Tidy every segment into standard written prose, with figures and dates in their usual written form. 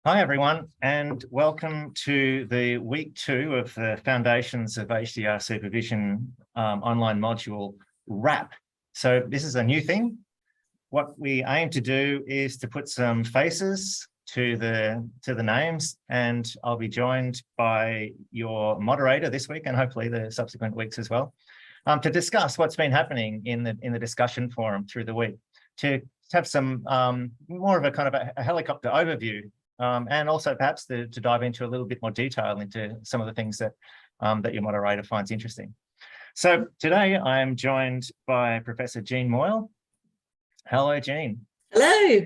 Hi, everyone, and welcome to the week 2 of the Foundations of HDR Supervision online module wrap. So this is a new thing. What we aim to do is to put some faces to the names, and I'll be joined by your moderator this week and hopefully the subsequent weeks as well, to discuss what's been happening in the discussion forum through the week, to have some more of a kind of a helicopter overview. And also perhaps to dive into a little bit more detail into some of the things that that your moderator finds interesting. So today I'm joined by Professor Jean Moyle. Hello, Jean. Hello.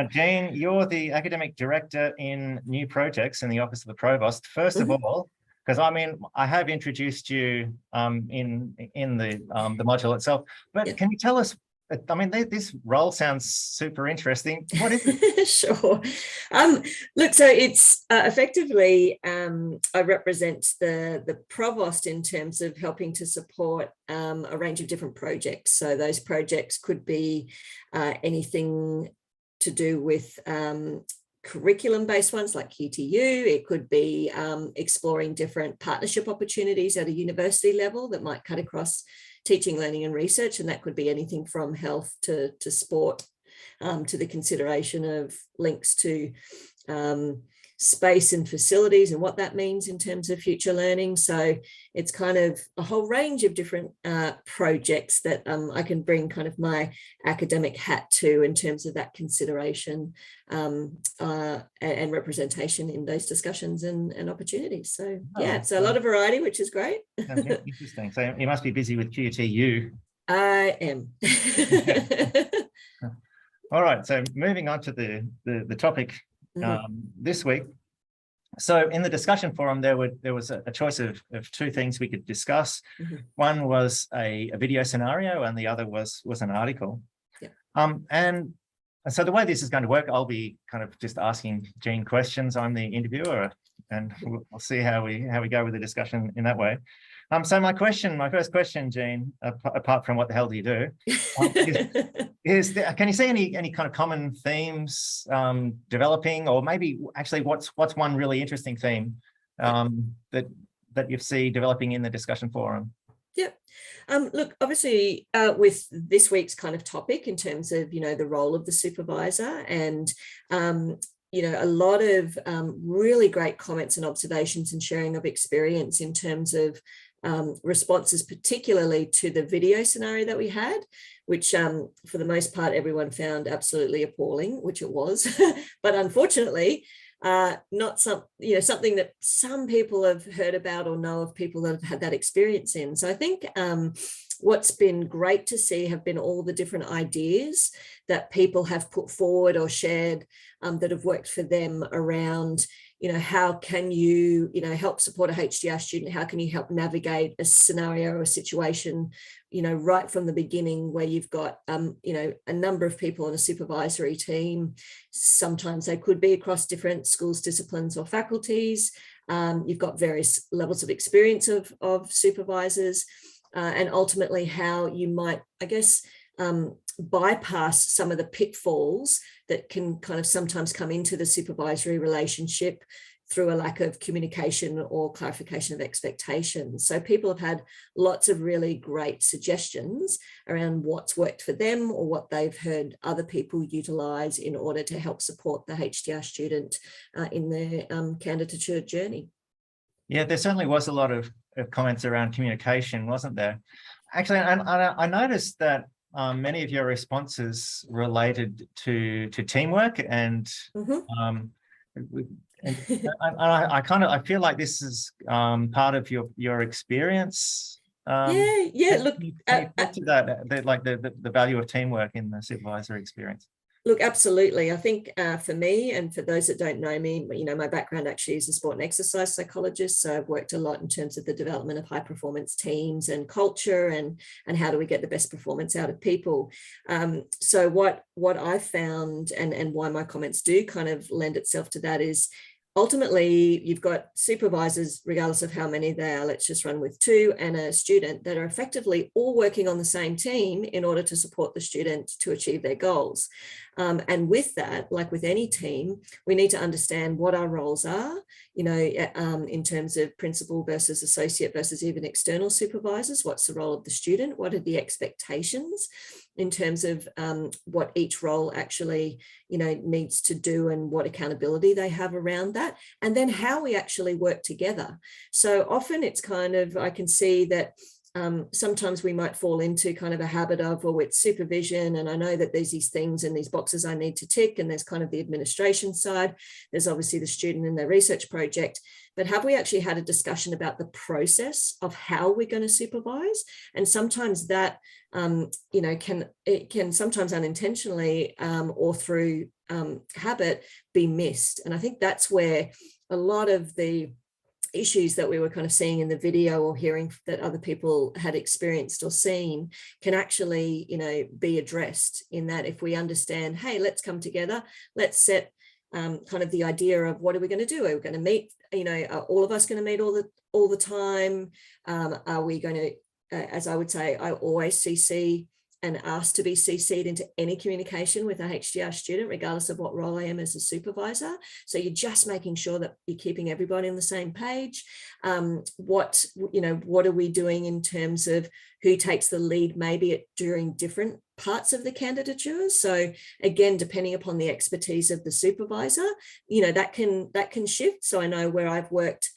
Jean, you're the Academic Director in New Projects in the Office of the Provost. First of all, because I have introduced you in the module itself, but can you tell us, this role sounds super interesting. What is it? Sure. Look, so it's effectively, I represent the provost in terms of helping to support a range of different projects. So those projects could be anything to do with curriculum-based ones like QTU. It could be exploring different partnership opportunities at a university level that might cut across teaching, learning and research, and that could be anything from health to sport, to the consideration of links to space and facilities and what that means in terms of future learning. So it's kind of a whole range of different projects that I can bring kind of my academic hat to in terms of that consideration and representation in those discussions and opportunities. So yeah, so a lot of variety, which is great. Interesting. So you must be busy with QTU. I am. All right, so moving on to the topic this week. So in the discussion forum, there was a choice of two things we could discuss. One was a video scenario, and the other was an article. And so the way this is going to work, I'll be kind of just asking Jean questions. I'm the interviewer, and we'll see how we go with the discussion in that way. So my first question, Jean, apart from what the hell do you do, can you see any kind of common themes developing, or maybe actually what's one really interesting theme that you see developing in the discussion forum? Yep. Look, obviously, with this week's kind of topic in terms of, the role of the supervisor, and a lot of really great comments and observations and sharing of experience in terms of responses, particularly to the video scenario that we had, which for the most part everyone found absolutely appalling, which it was. But unfortunately, not something that some people have heard about or know of people that have had that experience in. So I think what's been great to see have been all the different ideas that people have put forward or shared that have worked for them around, how can you, help support a HDR student? How can you help navigate a scenario or a situation, right from the beginning, where you've got, a number of people on a supervisory team. Sometimes they could be across different schools, disciplines or faculties. You've got various levels of experience of supervisors, and ultimately how you might, I guess, bypass some of the pitfalls that can kind of sometimes come into the supervisory relationship through a lack of communication or clarification of expectations. So people have had lots of really great suggestions around what's worked for them or what they've heard other people utilize in order to help support the HDR student in their candidature journey. Yeah, there certainly was a lot of comments around communication, wasn't there? Actually, I noticed that many of your responses related to teamwork, and I feel like this is part of your experience. Look, can you talk to that, like the value of teamwork in the supervisory experience? Look, absolutely. I think for me, and for those that don't know me, my background actually is a sport and exercise psychologist. So I've worked a lot in terms of the development of high performance teams and culture, and how do we get the best performance out of people. So what I found, and why my comments do kind of lend itself to that, is ultimately, you've got supervisors, regardless of how many they are, let's just run with 2, and a student, that are effectively all working on the same team in order to support the student to achieve their goals. And with that, like with any team, we need to understand what our roles are, in terms of principal versus associate versus even external supervisors. What's the role of the student? What are the expectations in terms of what each role actually, needs to do, and what accountability they have around that, and then how we actually work together. So often it's kind of, I can see that sometimes we might fall into kind of a habit of, well, it's supervision, and I know that there's these things and these boxes I need to tick, and there's kind of the administration side, there's obviously the student and their research project, but have we actually had a discussion about the process of how we're going to supervise? And sometimes that can sometimes unintentionally or through habit be missed. And I think that's where a lot of the issues that we were kind of seeing in the video, or hearing that other people had experienced or seen, can actually, be addressed, in that if we understand, hey, let's come together, let's set kind of the idea of what are we going to do? Are we going to meet, are all of us going to meet all the time? Are we going to, as I would say, I always CC and ask to be CC'd into any communication with a HDR student, regardless of what role I am as a supervisor. So you're just making sure that you're keeping everybody on the same page. What are we doing in terms of who takes the lead, maybe during different parts of the candidature? So again, depending upon the expertise of the supervisor, that can shift. So I know where I've worked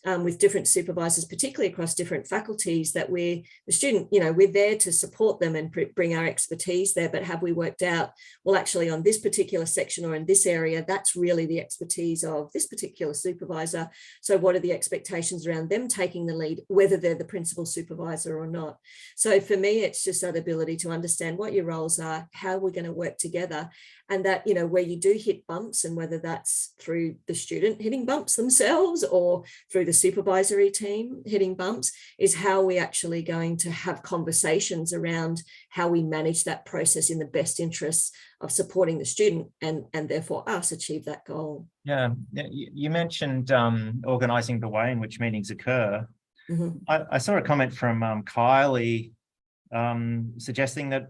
with different supervisors, particularly across different faculties, that we're there to support them and bring our expertise there. But have we worked out, well, actually on this particular section or in this area, that's really the expertise of this particular supervisor. So what are the expectations around them taking the lead, whether they're the principal supervisor or not? So for me, it's just that ability to understand what your roles are, how we're going to work together, and that, where you do hit bumps, and whether that's through the student hitting bumps themselves or through the supervisory team hitting bumps, is how we actually going to have conversations around how we manage that process in the best interests of supporting the student and therefore us achieve that goal. Yeah, you mentioned organising the way in which meetings occur. Mm-hmm. I saw a comment from Kylie suggesting that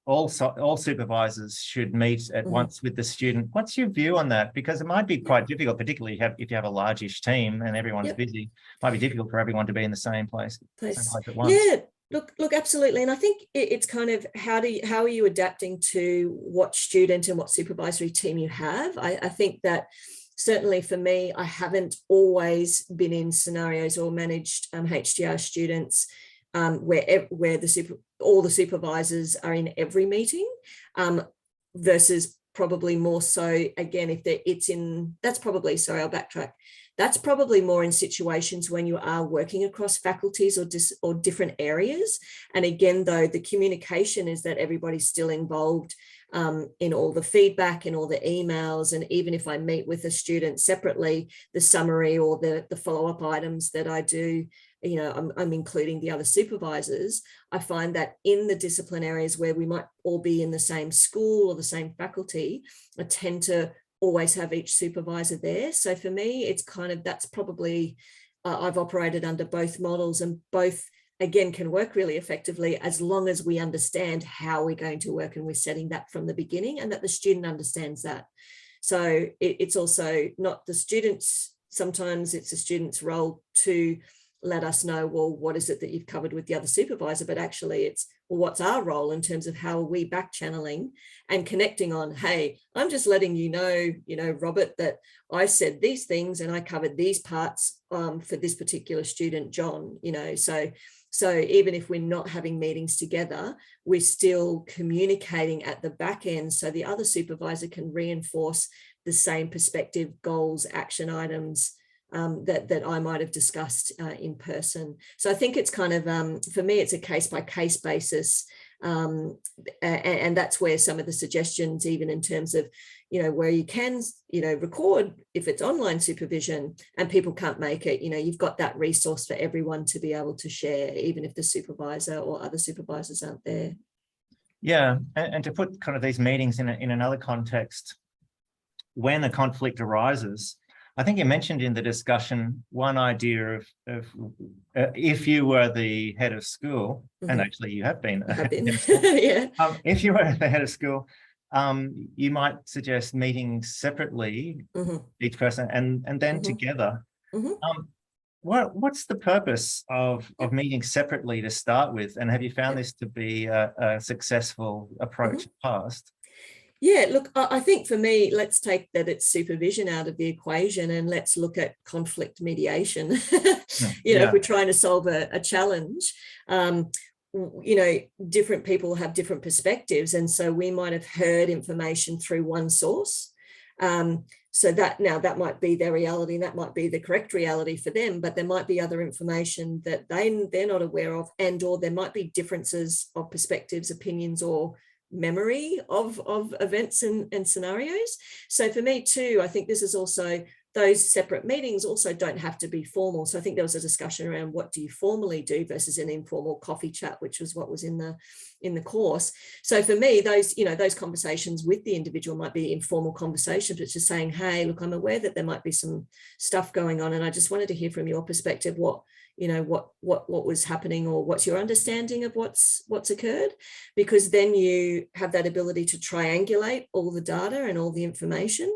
all supervisors should meet at once with the student. What's your view on that? Because it might be quite difficult, particularly if you have a largish team and everyone's busy. It might be difficult for everyone to be in the same place at once. Yeah, look, absolutely. And I think it's kind of how are you adapting to what student and what supervisory team you have? I think that certainly for me, I haven't always been in scenarios or managed HDR students where all the supervisors are in every meeting, versus probably more so, again, I'll backtrack. That's probably more in situations when you are working across faculties or different areas. And again, though, the communication is that everybody's still involved in all the feedback and all the emails. And even if I meet with a student separately, the summary or the follow-up items that I do, I'm including the other supervisors. I find that in the discipline areas where we might all be in the same school or the same faculty, I tend to always have each supervisor there. So for me, it's kind of, that's probably, I've operated under both models, and both, again, can work really effectively as long as we understand how we're going to work and we're setting that from the beginning, and that the student understands that. So it's also not the students, sometimes it's the student's role to let us know, well, what is it that you've covered with the other supervisor? But actually it's, well, what's our role in terms of how are we back channeling and connecting on, hey, I'm just letting you know, Robert, that I said these things and I covered these parts for this particular student, John, so even if we're not having meetings together, we're still communicating at the back end, so the other supervisor can reinforce the same perspective, goals, action items that I might have discussed in person. So I think it's kind of, for me, it's a case-by-case basis. And that's where some of the suggestions, even in terms of, where you can, record if it's online supervision and people can't make it, you've got that resource for everyone to be able to share, even if the supervisor or other supervisors aren't there. Yeah, and to put kind of these meetings in another context, when a conflict arises, I think you mentioned in the discussion one idea of if you were the head of school, and actually you have been, I have been. head of school, Yeah. if you were the head of school, you might suggest meeting separately, each person, and then together. What's the purpose of meeting separately to start with? And have you found this to be a successful approach in the past? Yeah, look, I think for me, let's take that it's supervision out of the equation and let's look at conflict mediation. If we're trying to solve a challenge, different people have different perspectives. And so we might have heard information through one source. So that might be their reality, and that might be the correct reality for them, but there might be other information that they're not aware of, and or there might be differences of perspectives, opinions, or memory of events and scenarios. So for me too, I think this is also, those separate meetings also don't have to be formal. So I think there was a discussion around what do you formally do versus an informal coffee chat, which was what was in the course. So for me, those conversations with the individual might be informal conversations, which is saying, hey, look, I'm aware that there might be some stuff going on, and I just wanted to hear from your perspective what was happening, or what's your understanding of what's occurred, because then you have that ability to triangulate all the data and all the information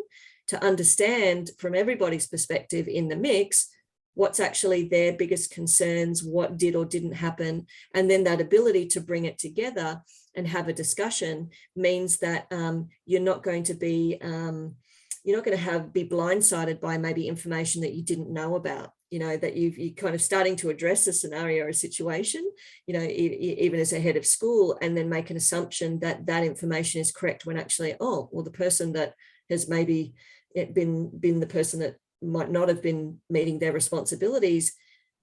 to understand from everybody's perspective in the mix what's actually their biggest concerns, what did or didn't happen. And then that ability to bring it together and have a discussion means that you're not going to be be blindsided by maybe information that you didn't know about, that you're kind of starting to address a scenario or a situation, even as a head of school, and then make an assumption that that information is correct when actually, the person that has maybe been the person that might not have been meeting their responsibilities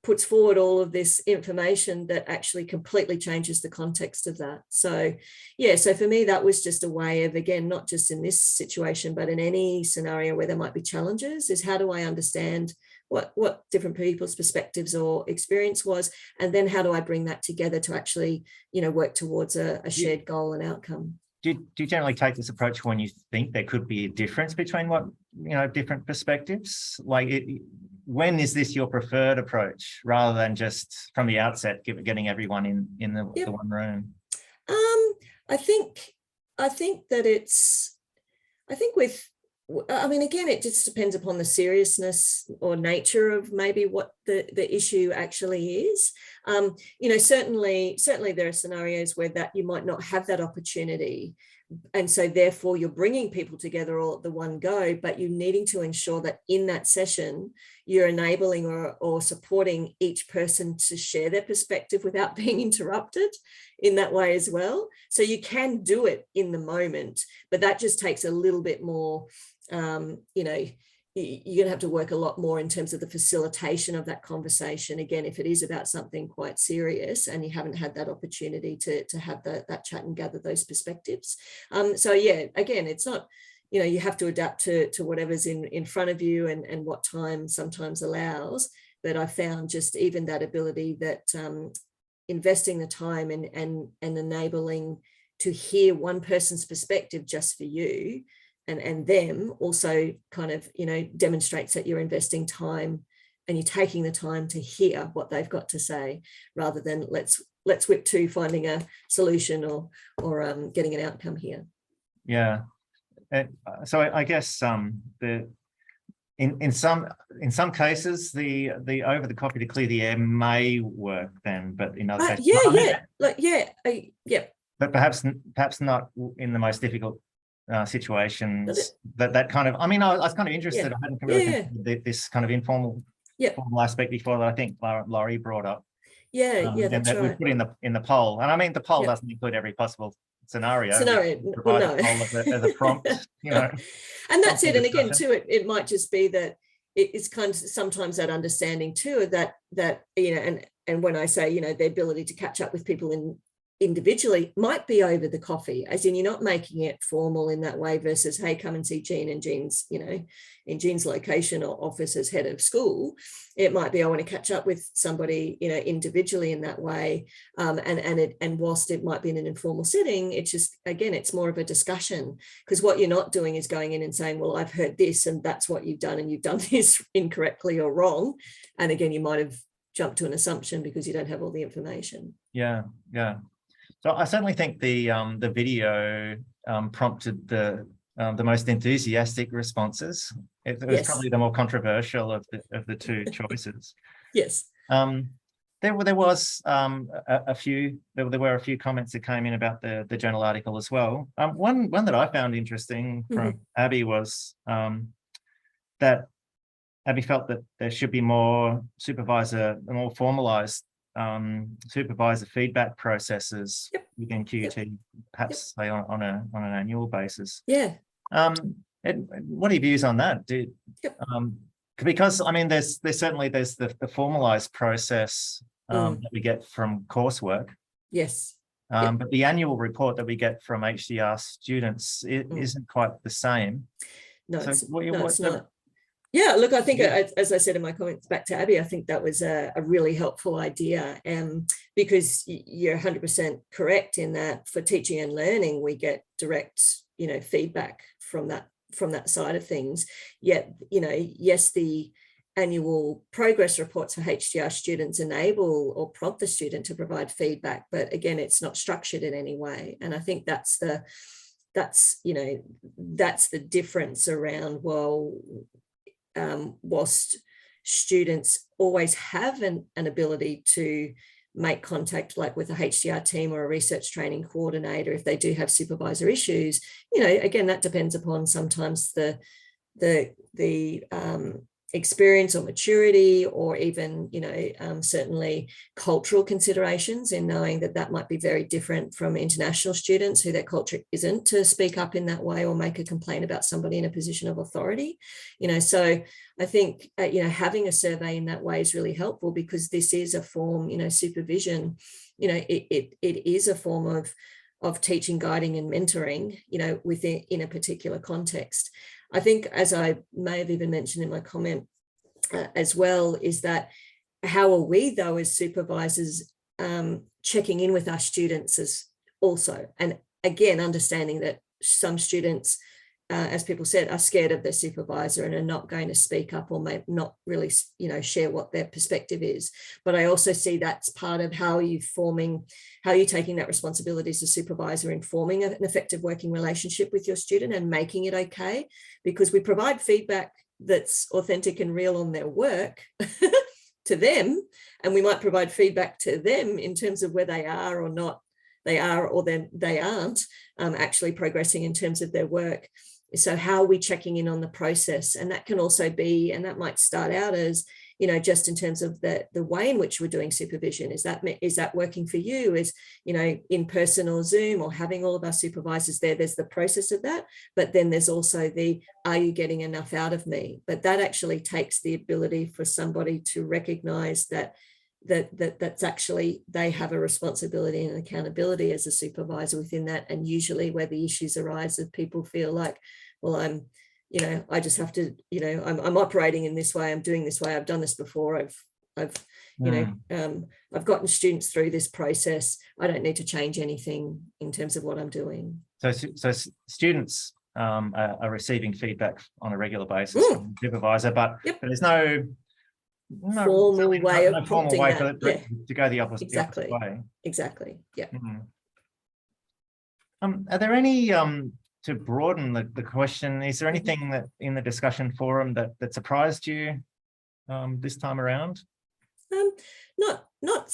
puts forward all of this information that actually completely changes the context of that. So for me, that was just a way of, again, not just in this situation, but in any scenario where there might be challenges, is how do I understand what different people's perspectives or experience was, and then how do I bring that together to actually, work towards a shared goal and outcome. Do you generally take this approach when you think there could be a difference between different perspectives? When is this your preferred approach, rather than just from the outset getting everyone in the one room? I think that again, it just depends upon the seriousness or nature of maybe what the issue actually is. Certainly there are scenarios where that you might not have that opportunity. And so therefore you're bringing people together all at the one go, but you're needing to ensure that in that session, you're enabling or supporting each person to share their perspective without being interrupted in that way as well. So you can do it in the moment, but that just takes a little bit more, you're going to have to work a lot more in terms of the facilitation of that conversation. Again, if it is about something quite serious and you haven't had that opportunity to have that chat and gather those perspectives. Again, it's not, you have to adapt to whatever's in front of you and what time sometimes allows. But I found just even that ability that investing the time and enabling to hear one person's perspective just for you and them also kind of, demonstrates that you're investing time and you're taking the time to hear what they've got to say, rather than let's whip to finding a solution or getting an outcome here. Yeah. So I guess in some cases the over the copy to clear the air may work then, but in other cases, but perhaps not in the most difficult situations. That kind of, I was kind of interested. I hadn't really considered this kind of informal formal aspect before that I think Laurie brought up. That's that right. we put in the poll, and the poll doesn't include every possible scenario. Well, no. As a prompt, and that's it. And again, too, it might just be that it's kind of sometimes that understanding too of that and when I say the ability to catch up with people individually might be over the coffee, as in you're not making it formal in that way versus, hey, come and see Jean, and Jean's, you know, in Jean's location or office as head of school. It might be, I want to catch up with somebody, you know, individually in that way. And whilst it might be in an informal setting, it's just, again, it's more of a discussion, because what you're not doing is going in and saying, well, I've heard this and that's what you've done, and you've done this incorrectly or wrong. And again, you might have jumped to an assumption because you don't have all the information. Yeah. So I certainly think the video prompted the most enthusiastic responses. It was probably the more controversial of the two choices. Yes. There was a few. There were a few comments that came in about the journal article as well. One that I found interesting from Abby was that Abby felt that there should be more formalised supervisor feedback processes within QUT, perhaps say on an annual basis. Yeah. What are your views on that? Because I mean, there's certainly the formalized process that we get from coursework. Yes. But the annual report that we get from HDR students isn't quite the same. No, so it's not. Yeah, look, I think, as I said in my comments back to Abby, I think that was a really helpful idea, because you're 100% correct in that for teaching and learning, we get direct, you know, feedback from that side of things. Yet, you know, yes, the annual progress reports for HDR students enable or prompt the student to provide feedback, but again, it's not structured in any way. And I think that's the difference around, well, whilst students always have an ability to make contact, like with a HDR team or a research training coordinator, if they do have supervisor issues, you know, again, that depends upon sometimes the experience or maturity, or even, you know, certainly cultural considerations in knowing that might be very different from international students who their culture isn't to speak up in that way or make a complaint about somebody in a position of authority, you know. So I think, you know, having a survey in that way is really helpful, because this is a form, you know, supervision, you know, it is a form of teaching, guiding and mentoring, you know, in a particular context. I think, as I may have even mentioned in my comment as well, is that how are we, though, as supervisors, checking in with our students as also, and again, understanding that some students, as people said, are scared of their supervisor and are not going to speak up, or may not really, you know, share what their perspective is. But I also see that's part of how you're taking that responsibility as a supervisor in forming an effective working relationship with your student and making it okay, because we provide feedback that's authentic and real on their work to them, and we might provide feedback to them in terms of where they are or not, they are, or then they aren't actually progressing in terms of their work. So how are we checking in on the process? And that can also be, and that might start out as, you know, just in terms of the way in which we're doing supervision. Is that working for you? Is, you know, in person or Zoom, or having all of our supervisors there? There's the process of that, but then there's also are you getting enough out of me? But that actually takes the ability for somebody to recognize that's actually, they have a responsibility and accountability as a supervisor within that. And usually where the issues arise, if people feel like, well, I'm, you know, I just have to, you know, I'm operating in this way, I'm doing this way, I've done this before, I've you know, I've gotten students through this process, I don't need to change anything in terms of what I'm doing. So students are receiving feedback on a regular basis from the supervisor, but there's no formal way of formal way that. to go the opposite, exactly. the opposite way. Exactly. Yeah. Are there any to broaden the question, is there anything that in the discussion forum that surprised you this time around? Not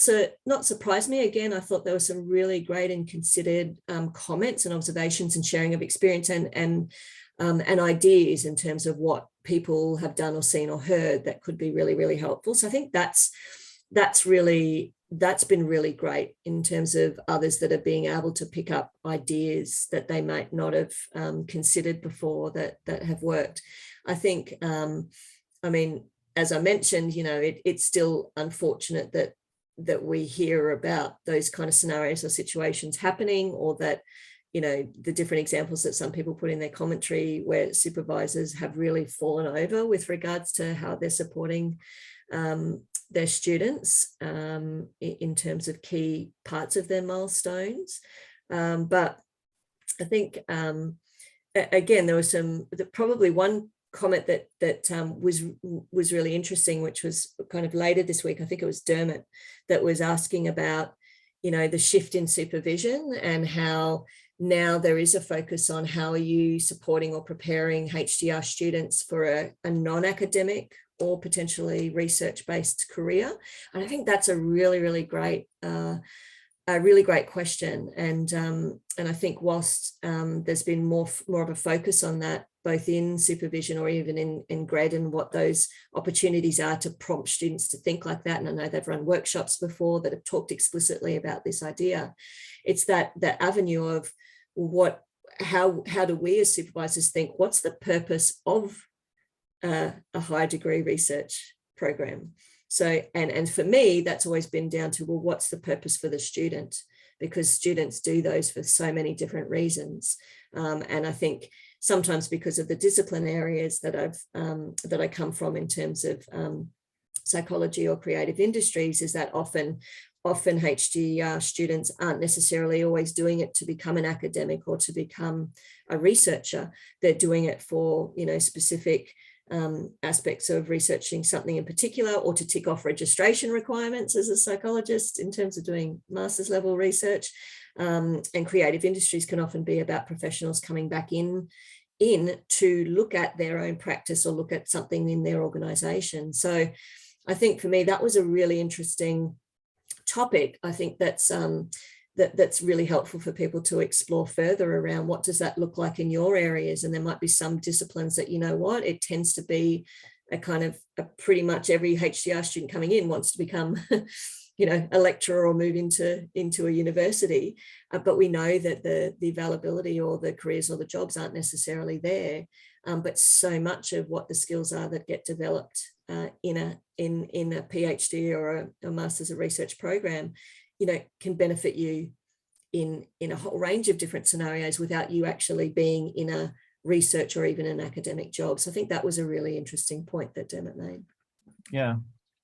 surprised me. Again, I thought there were some really great and considered comments and observations and sharing of experience and ideas in terms of what people have done or seen or heard that could be really, really helpful. So I think that's been really great in terms of others that are being able to pick up ideas that they might not have considered before that have worked. I think, I mean, as I mentioned, you know, it's still unfortunate that that we hear about those kind of scenarios or situations happening, or that, you know, the different examples that some people put in their commentary where supervisors have really fallen over with regards to how they're supporting their students in terms of key parts of their milestones. But I think, again, there was probably one comment that was really interesting, which was kind of later this week. I think it was Dermot that was asking about, you know, the shift in supervision and how now there is a focus on how are you supporting or preparing HDR students for a non-academic or potentially research-based career. And I think that's a really, really great question. And I think whilst there's been more of a focus on that, both in supervision or even in grad, and what those opportunities are to prompt students to think like that. And I know they've run workshops before that have talked explicitly about this idea. It's that avenue of how do we as supervisors think, what's the purpose of a higher degree research program? So, and for me, that's always been down to, well, what's the purpose for the student? Because students do those for so many different reasons. And I think sometimes because of the discipline areas that I come from in terms of psychology or creative industries, is that often HDR students aren't necessarily always doing it to become an academic or to become a researcher. They're doing it for, you know, specific aspects of researching something in particular, or to tick off registration requirements as a psychologist in terms of doing master's level research. And creative industries can often be about professionals coming back in to look at their own practice or look at something in their organization. So I think for me, that was a really interesting topic. I think that's really helpful for people to explore further around what does that look like in your areas. And there might be some disciplines that, you know what, it tends to be a kind of pretty much every HDR student coming in wants to become you know, a lecturer or move into a university, but we know that the availability or the careers or the jobs aren't necessarily there. But so much of what the skills are that get developed in a PhD or a master's of research program, you know, can benefit you in a whole range of different scenarios without you actually being in a research or even an academic job. So I think that was a really interesting point that Dermot made. Yeah,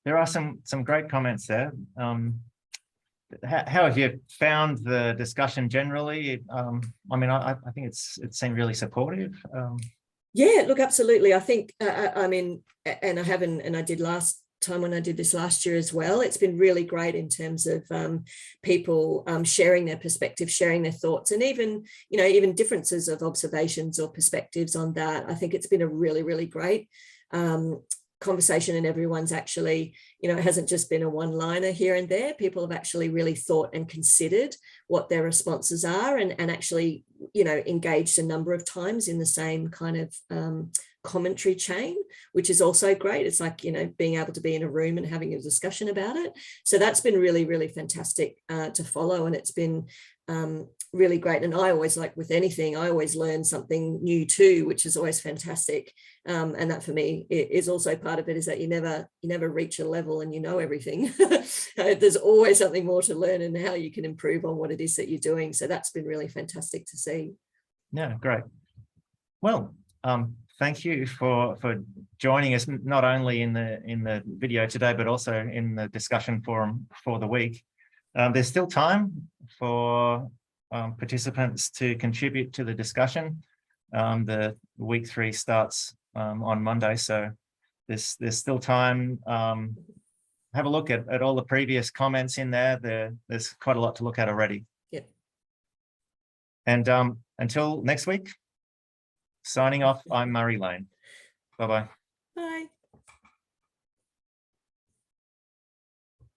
there are some great comments there. How have you found the discussion generally? I mean, I think it seemed really supportive. Yeah, look, absolutely. I think, I mean, and I haven't, and I did last time when I did this last year as well, it's been really great in terms of people sharing their perspective, sharing their thoughts, and even, you know, even differences of observations or perspectives on that. I think it's been a really, really great conversation, and everyone's actually, you know, it hasn't just been a one-liner here and there. People have actually really thought and considered what their responses are, and actually, you know, engaged a number of times in the same kind of commentary chain, which is also great. It's like, you know, being able to be in a room and having a discussion about it. So that's been really, really fantastic to follow, and it's been really great. And I always, like with anything, I always learn something new too, which is always fantastic. And that for me is also part of it, is that you never reach a level and you know everything. There's always something more to learn and how you can improve on what it is that you're doing. So that's been really fantastic to see. Yeah, great. Well, thank you for joining us, not only in the video today, but also in the discussion forum for the week. There's still time for participants to contribute to the discussion. The week 3 starts on Monday, so there's still time. Have a look at all the previous comments in there. There's quite a lot to look at already. Yep. And until next week, signing off, I'm Murray Lane. Bye-bye.